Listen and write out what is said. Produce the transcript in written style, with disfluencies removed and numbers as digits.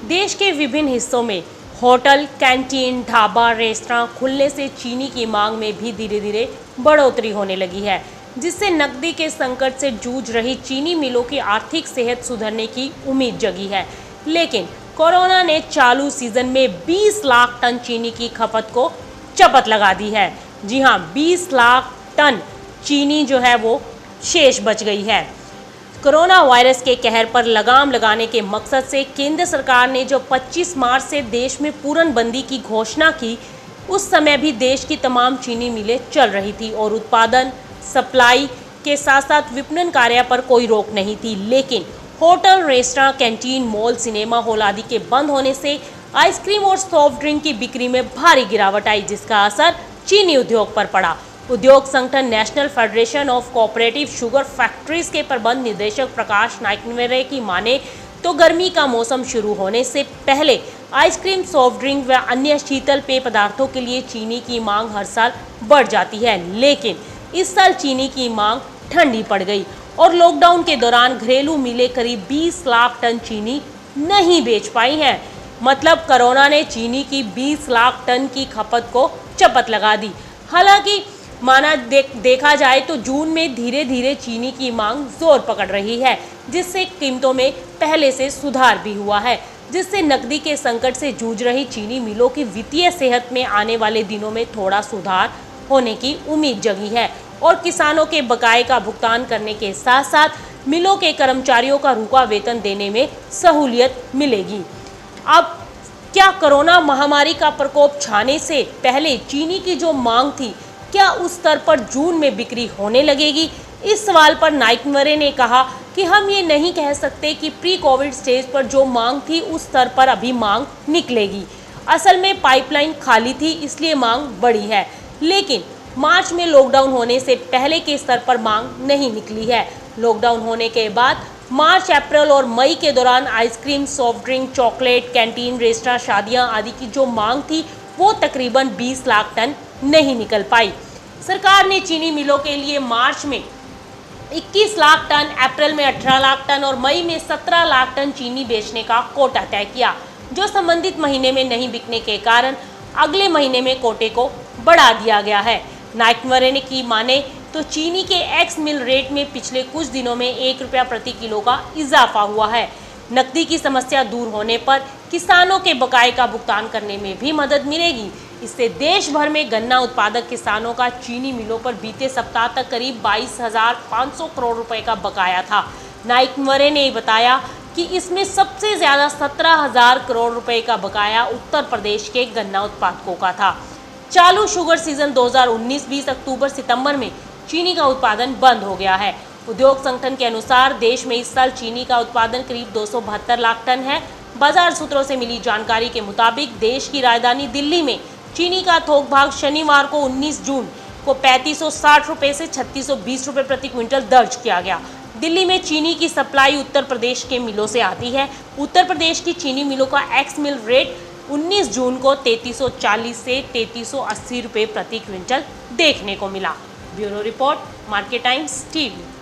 देश के विभिन्न हिस्सों में होटल, कैंटीन, ढाबा, रेस्तरां खुलने से चीनी की मांग में भी धीरे धीरे बढ़ोतरी होने लगी है, जिससे नकदी के संकट से जूझ रही चीनी मिलों की आर्थिक सेहत सुधरने की उम्मीद जगी है। लेकिन कोरोना ने चालू सीजन में 20 लाख टन चीनी की खपत को चपत लगा दी है। जी हां, 20 लाख टन चीनी जो है वो शेष बच गई है। कोरोना वायरस के कहर पर लगाम लगाने के मकसद से केंद्र सरकार ने जो 25 मार्च से देश में पूर्णबंदी की घोषणा की, उस समय भी देश की तमाम चीनी मिलें चल रही थी और उत्पादन, सप्लाई के साथ साथ विपणन कार्य पर कोई रोक नहीं थी। लेकिन hotel, restaurant, canteen, mall, cinema hall आदि के बंद होने से आइसक्रीम और सॉफ्ट ड्रिंक की बिक्री में भारी गिरावट आई, जिसका असर चीनी उद्योग पर पड़ा। उद्योग संगठन national federation of cooperative sugar factories के प्रबंध निदेशक प्रकाश नाइकनवेरे की माने तो गर्मी का मौसम शुरू होने से पहले आइसक्रीम, सॉफ्ट ड्रिंक व अन्य शीतल पेय पदार्थों के लिए चीनी की मांग हर साल बढ़ जाती है। लेकिन इस साल चीनी की मांग ठंडी पड़ गई और लॉकडाउन के दौरान घरेलू मिलें करीब 20 लाख टन चीनी नहीं बेच पाई हैं। मतलब कोरोना ने चीनी की 20 लाख टन की खपत को चपत लगा दी। हालांकि देखा जाए तो जून में धीरे धीरे चीनी की मांग जोर पकड़ रही है, जिससे कीमतों में पहले से सुधार भी हुआ है, जिससे नकदी के संकट से जूझ रही चीनी मिलों की वित्तीय सेहत में आने वाले दिनों में थोड़ा सुधार होने की उम्मीद जगी है और किसानों के बकाये का भुगतान करने के साथ साथ मिलों के कर्मचारियों का रुका वेतन देने में सहूलियत मिलेगी। अब क्या कोरोना महामारी का प्रकोप छाने से पहले चीनी की जो मांग थी, क्या उस स्तर पर जून में बिक्री होने लगेगी? इस सवाल पर नाइकनवेरे ने कहा कि हम ये नहीं कह सकते कि प्री कोविड स्टेज पर जो मांग थी उस स्तर पर अभी मांग निकलेगी। असल में पाइपलाइन खाली थी, इसलिए मांग बढ़ी है। लेकिन मार्च में लॉकडाउन होने से पहले के स्तर पर मांग नहीं निकली है। लॉकडाउन होने के बाद मार्च, अप्रैल और मई के दौरान ice cream, soft drink, chocolate, canteen, restaurant, शादियां आदि की जो मांग थी वो तकरीबन 20 लाख टन नहीं निकल पाई। सरकार ने चीनी मिलों के लिए मार्च में 21 लाख टन, अप्रैल में 18 लाख टन और मई में 17 लाख टन चीनी बेचने का कोटा तय किया, जो संबंधित महीने में नहीं बिकने के कारण अगले महीने में कोटे को बढ़ा दिया गया है। नाइकनवेरे ने की माने तो चीनी के एक्स मिल रेट में पिछले कुछ दिनों में 1 रुपया प्रति किलो का इजाफा हुआ है। नकदी की समस्या दूर होने पर किसानों के बकाये का भुगतान करने में भी मदद मिलेगी। इससे देश भर में गन्ना उत्पादक किसानों का चीनी मिलों पर बीते सप्ताह तक करीब 22,500 करोड़ रुपए का बकाया था। नाइकनवेरे ने बताया कि इसमें सबसे ज्यादा 17,000 करोड़ रुपए का बकाया उत्तर प्रदेश के गन्ना उत्पादकों का था। चालू शुगर सीजन 2019-20 अक्टूबर-सितंबर में चीनी का उत्पादन बंद हो गया है। उद्योग संगठन के अनुसार देश में इस साल चीनी का उत्पादन करीब 272 लाख टन है। बाजार सूत्रों से मिली जानकारी के मुताबिक देश की राजधानी दिल्ली में चीनी का थोक भाग शनिवार को 19 जून को 3560 रुपए से 3620 रुपए प्रति क्विंटल दर्ज किया गया। दिल्ली में चीनी की सप्लाई उत्तर प्रदेश के मिलों से आती है। उत्तर प्रदेश की चीनी मिलों का एक्स मिल रेट 19 जून को 3340 से 3380 रुपए प्रति क्विंटल देखने को मिला। Bureau report, market times TV.